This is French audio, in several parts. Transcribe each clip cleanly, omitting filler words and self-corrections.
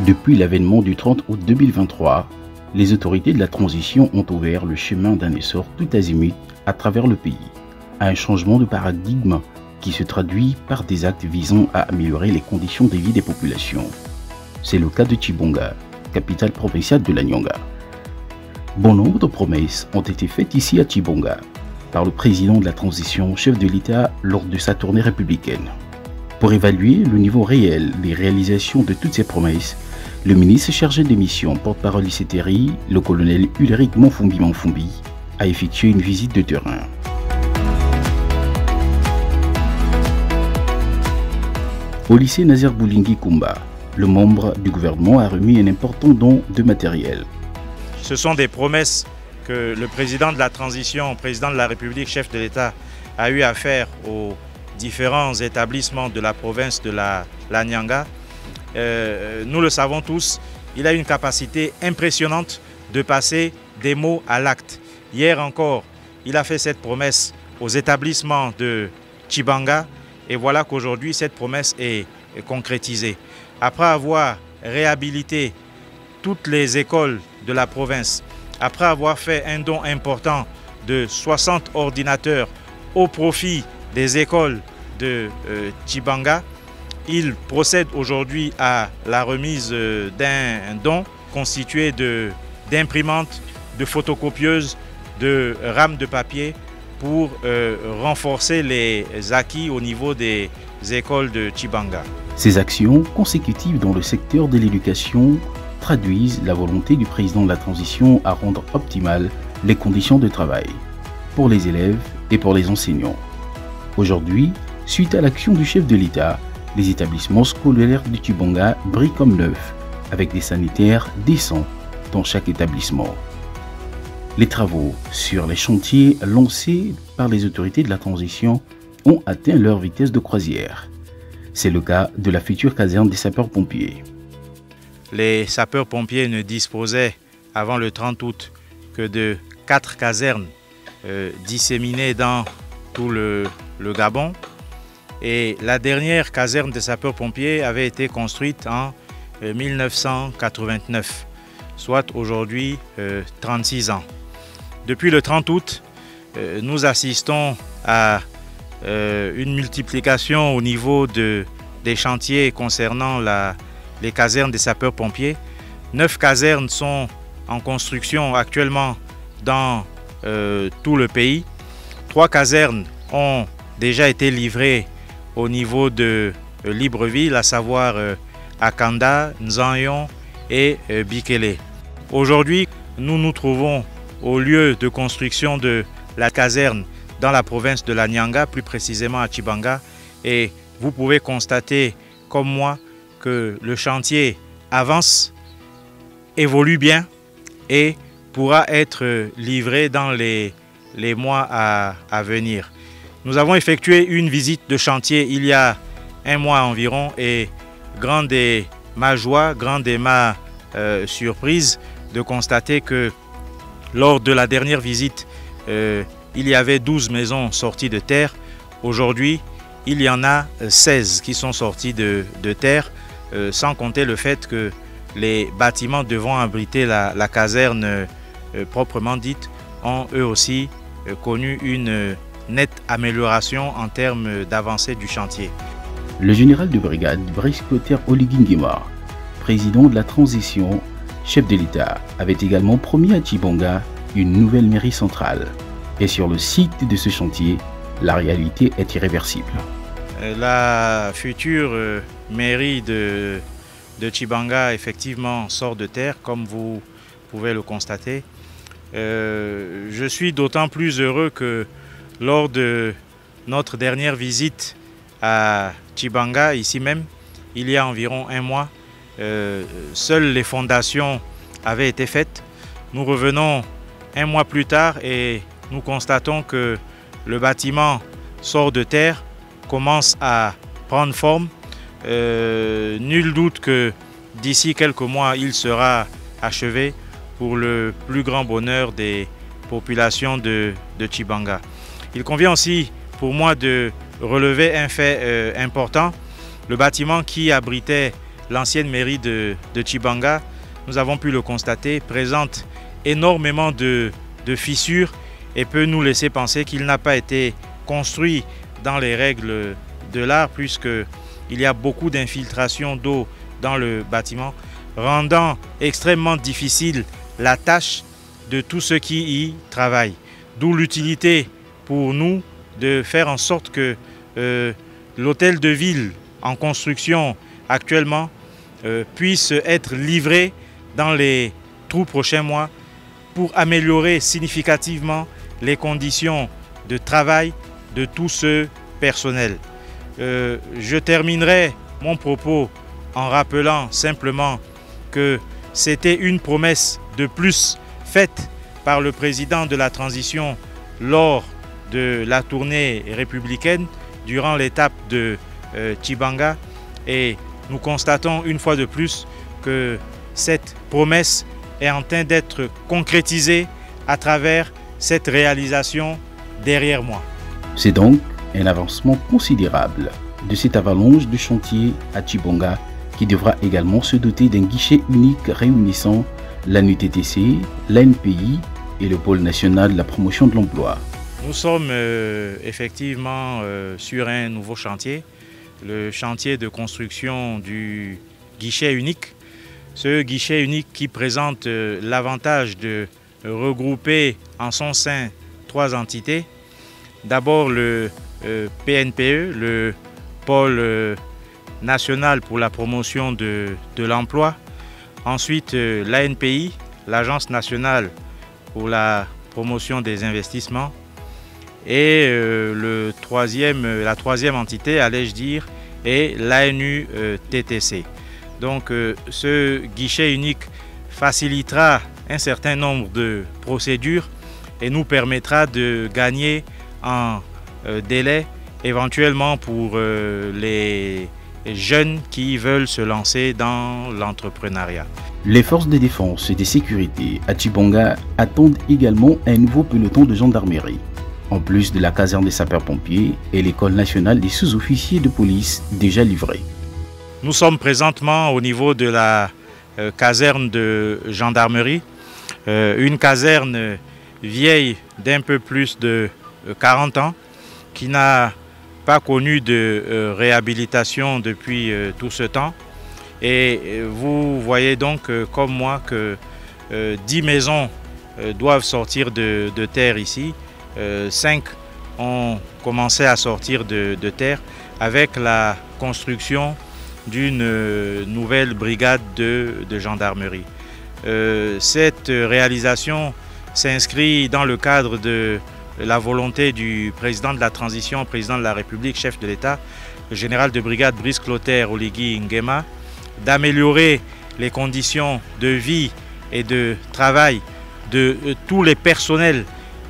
Depuis l'avènement du 30 août 2023, les autorités de la transition ont ouvert le chemin d'un essor tout azimut à travers le pays, à un changement de paradigme qui se traduit par des actes visant à améliorer les conditions de vie des populations. C'est le cas de Tchibonga, capitale provinciale de la Nyanga. Bon nombre de promesses ont été faites ici à Tchibonga par le président de la transition, chef de l'État, lors de sa tournée républicaine. Pour évaluer le niveau réel des réalisations de toutes ces promesses, le ministre chargé des missions, porte-parole ICTRI, le colonel Ulrich Manfumbi, a effectué une visite de terrain. Au lycée Nazer Boulingi Kumba, le membre du gouvernement a remis un important don de matériel. Ce sont des promesses que le président de la transition, président de la République, chef de l'État, a eu à faire aux différents établissements de la province de la Nyanga. Nous le savons tous, il a une capacité impressionnante de passer des mots à l'acte. Hier encore, il a fait cette promesse aux établissements de Tchibanga et voilà qu'aujourd'hui cette promesse est concrétisée. Après avoir réhabilité toutes les écoles de la province, après avoir fait un don important de 60 ordinateurs au profit des écoles de Tchibanga, il procède aujourd'hui à la remise d'un don constitué d'imprimantes, de photocopieuses, de rames de papier pour renforcer les acquis au niveau des écoles de Tchibanga. Ces actions consécutives dans le secteur de l'éducation traduisent la volonté du président de la transition à rendre optimales les conditions de travail pour les élèves et pour les enseignants. Aujourd'hui, suite à l'action du chef de l'État, les établissements scolaires de Tchibonga brillent comme neufs, avec des sanitaires décents dans chaque établissement. Les travaux sur les chantiers lancés par les autorités de la transition ont atteint leur vitesse de croisière. C'est le cas de la future caserne des sapeurs-pompiers. Les sapeurs-pompiers ne disposaient avant le 30 août que de 4 casernes disséminées dans tout le Gabon. Et la dernière caserne des sapeurs-pompiers avait été construite en 1989, soit aujourd'hui 36 ans. Depuis le 30 août, nous assistons à une multiplication au niveau des chantiers concernant les casernes des sapeurs-pompiers. 9 casernes sont en construction actuellement dans tout le pays. 3 casernes ont déjà été livrées au niveau de Libreville, à savoir Akanda, Nzanyon et Bikele. Aujourd'hui, nous nous trouvons au lieu de construction de la caserne dans la province de la Nyanga, plus précisément à Tchibanga, et vous pouvez constater, comme moi, que le chantier avance, évolue bien et pourra être livré dans les mois à venir. Nous avons effectué une visite de chantier il y a un mois environ et grande est ma joie, grande est ma surprise de constater que lors de la dernière visite, il y avait 12 maisons sorties de terre. Aujourd'hui, il y en a 16 qui sont sorties de terre, sans compter le fait que les bâtiments devant abriter la caserne proprement dite ont eux aussi connu une nette amélioration en termes d'avancée du chantier. Le général de brigade Brice Clotaire Oligui-Nguema, président de la transition, chef de l'État, avait également promis à Tchibonga une nouvelle mairie centrale. Et sur le site de ce chantier, la réalité est irréversible. La future mairie de Tchibanga effectivement sort de terre, comme vous pouvez le constater. Je suis d'autant plus heureux que lors de notre dernière visite à Tchibanga, ici même, il y a environ un mois, seules les fondations avaient été faites. Nous revenons un mois plus tard et nous constatons que le bâtiment sort de terre, commence à prendre forme. Nul doute que d'ici quelques mois, il sera achevé pour le plus grand bonheur des populations de Tchibanga. Il convient aussi pour moi de relever un fait important. Le bâtiment qui abritait l'ancienne mairie de Tchibanga, nous avons pu le constater, présente énormément de fissures et peut nous laisser penser qu'il n'a pas été construit dans les règles de l'art, puisqu'il y a beaucoup d'infiltration d'eau dans le bâtiment, rendant extrêmement difficile la tâche de tous ceux qui y travaillent. D'où l'utilité pour nous de faire en sorte que l'hôtel de ville en construction actuellement puisse être livré dans les tout prochains mois pour améliorer significativement les conditions de travail de tout ce personnel. Je terminerai mon propos en rappelant simplement que c'était une promesse de plus faite par le président de la transition lors de la tournée républicaine durant l'étape de Tchibanga, et nous constatons une fois de plus que cette promesse est en train d'être concrétisée à travers cette réalisation derrière moi. C'est donc un avancement considérable de cette avalanche de chantier à Tchibanga qui devra également se doter d'un guichet unique réunissant l'ANUTTC, l'ANPI et le pôle national de la promotion de l'emploi. Nous sommes effectivement sur un nouveau chantier, le chantier de construction du guichet unique. Ce guichet unique qui présente l'avantage de regrouper en son sein 3 entités. D'abord le PNPE, le pôle national pour la promotion de l'emploi. Ensuite l'ANPI, l'Agence nationale pour la promotion des investissements. Et la troisième entité, allais-je dire, est l'ANUTTC. Donc ce guichet unique facilitera un certain nombre de procédures et nous permettra de gagner en délai éventuellement pour les jeunes qui veulent se lancer dans l'entrepreneuriat. Les forces de défense et de sécurité à Tchibanga attendent également un nouveau peloton de gendarmerie, en plus de la caserne des sapeurs-pompiers et l'école nationale des sous-officiers de police déjà livrée. Nous sommes présentement au niveau de la caserne de gendarmerie, une caserne vieille d'un peu plus de 40 ans, qui n'a pas connu de réhabilitation depuis tout ce temps. Et vous voyez donc comme moi que 10 maisons doivent sortir de terre ici. 5 ont commencé à sortir de terre avec la construction d'une nouvelle brigade de gendarmerie. Cette réalisation s'inscrit dans le cadre de la volonté du président de la transition, président de la République, chef de l'État, le général de brigade Brice Clotaire Oligui Nguema, d'améliorer les conditions de vie et de travail de tous les personnels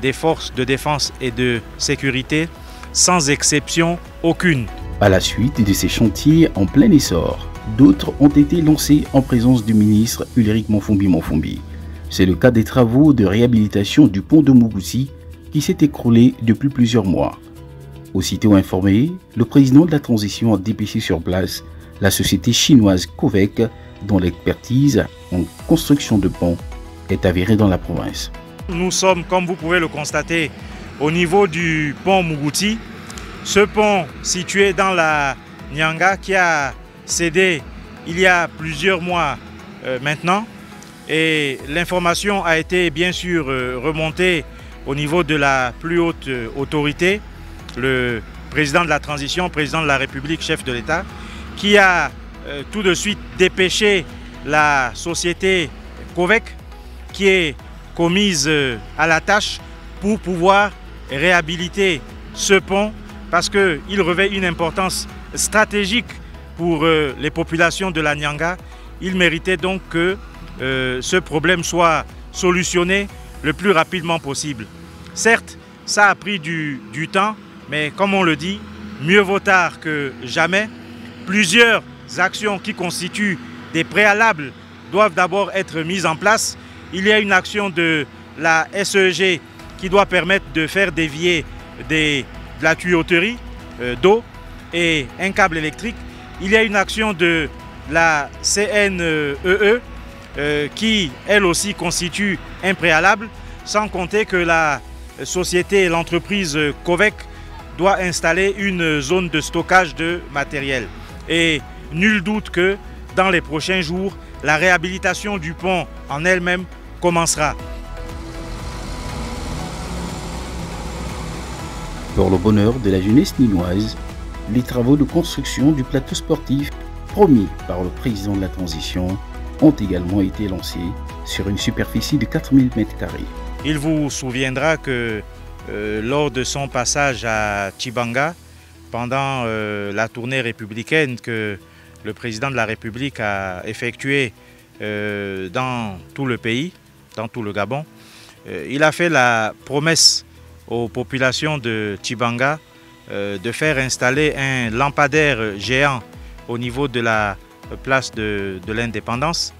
des forces de défense et de sécurité, sans exception aucune. À la suite de ces chantiers en plein essor, d'autres ont été lancés en présence du ministre Ulrich Monfumbi. C'est le cas des travaux de réhabilitation du pont de Mugusi qui s'est écroulé depuis plusieurs mois. Aussitôt informé, le président de la transition a dépêché sur place la société chinoise Covec, dont l'expertise en construction de ponts est avérée dans la province. Nous sommes, comme vous pouvez le constater, au niveau du pont Muguti. Ce pont situé dans la Nyanga qui a cédé il y a plusieurs mois maintenant. Et l'information a été bien sûr remontée au niveau de la plus haute autorité, le président de la transition, président de la République, chef de l'État, qui a tout de suite dépêché la société Covec, qui est commise à la tâche pour pouvoir réhabiliter ce pont, parce qu'il revêt une importance stratégique pour les populations de la Nyanga. Il méritait donc que ce problème soit solutionné le plus rapidement possible. Certes, ça a pris du temps, mais comme on le dit, mieux vaut tard que jamais. Plusieurs actions qui constituent des préalables doivent d'abord être mises en place. Il y a une action de la SEG qui doit permettre de faire dévier de la tuyauterie d'eau et un câble électrique. Il y a une action de la CNEE, qui elle aussi constitue un préalable, sans compter que la société, l'entreprise Covec doit installer une zone de stockage de matériel. Et nul doute que dans les prochains jours, la réhabilitation du pont en elle-même commencera. Pour le bonheur de la jeunesse ninoise, les travaux de construction du plateau sportif promis par le président de la transition ont également été lancés sur une superficie de 4000 m². Il vous souviendra que lors de son passage à Tchibanga, pendant la tournée républicaine que le président de la République a effectuée dans tout le pays, dans tout le Gabon, il a fait la promesse aux populations de Tchibanga de faire installer un lampadaire géant au niveau de la place de l'Indépendance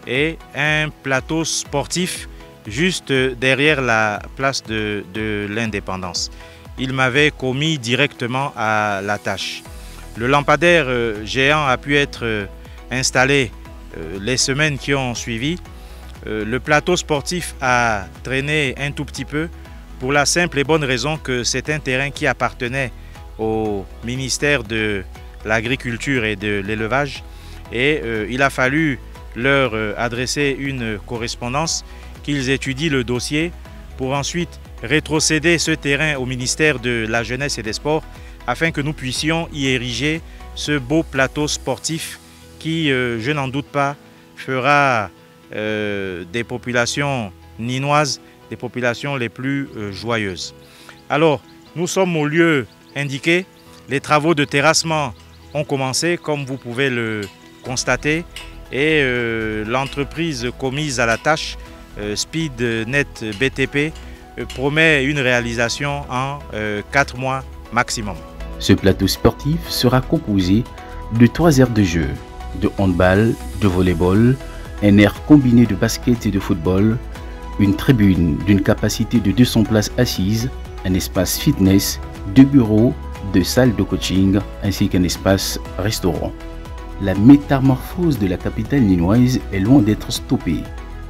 et un plateau sportif juste derrière la place de l'Indépendance. Il m'avait commis directement à la tâche. Le lampadaire géant a pu être installé les semaines qui ont suivi. Le plateau sportif a traîné un tout petit peu pour la simple et bonne raison que c'est un terrain qui appartenait au ministère de l'Agriculture et de l'Élevage et il a fallu leur adresser une correspondance, qu'ils étudient le dossier pour ensuite rétrocéder ce terrain au ministère de la Jeunesse et des Sports afin que nous puissions y ériger ce beau plateau sportif qui, je n'en doute pas, fera des populations ninoises des populations les plus joyeuses. Alors, nous sommes au lieu indiqué. Les travaux de terrassement ont commencé, comme vous pouvez le constater, et l'entreprise commise à la tâche, SpeedNet BTP, promet une réalisation en 4 mois maximum. Ce plateau sportif sera composé de 3 aires de jeu, de handball, de volleyball, un aire combiné de basket et de football, une tribune d'une capacité de 200 places assises, un espace fitness, 2 bureaux, 2 salles de coaching ainsi qu'un espace restaurant. La métamorphose de la capitale ninoise est loin d'être stoppée,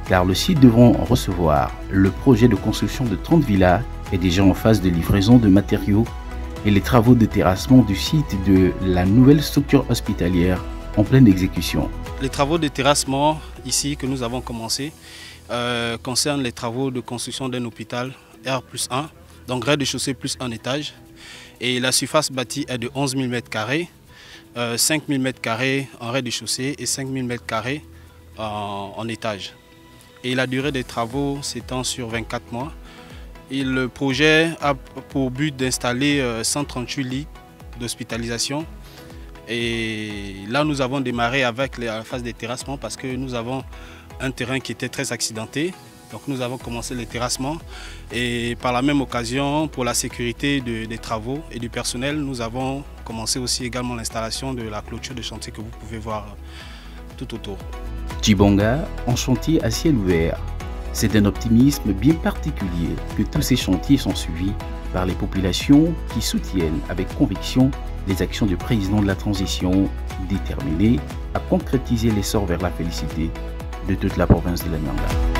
car le site devant recevoir le projet de construction de 30 villas est déjà en phase de livraison de matériaux et les travaux de terrassement du site de la nouvelle structure hospitalière en pleine exécution. Les travaux de terrassement ici que nous avons commencé concernent les travaux de construction d'un hôpital R+1, donc rez-de-chaussée plus un étage. Et la surface bâtie est de 11 000 m², 5 000 m² en rez-de-chaussée et 5 000 m² en étage. Et la durée des travaux s'étend sur 24 mois. Et le projet a pour but d'installer 138 lits d'hospitalisation. Et là, nous avons démarré avec la phase des terrassements parce que nous avons un terrain qui était très accidenté. Donc nous avons commencé les terrassements et par la même occasion, pour la sécurité des travaux et du personnel, nous avons commencé aussi également l'installation de la clôture de chantier que vous pouvez voir tout autour. Tchibanga en chantier à ciel ouvert. C'est un optimisme bien particulier que tous ces chantiers sont suivis par les populations qui soutiennent avec conviction les actions du président de la transition, déterminé à concrétiser l'essor vers la félicité de toute la province de la Nyanga.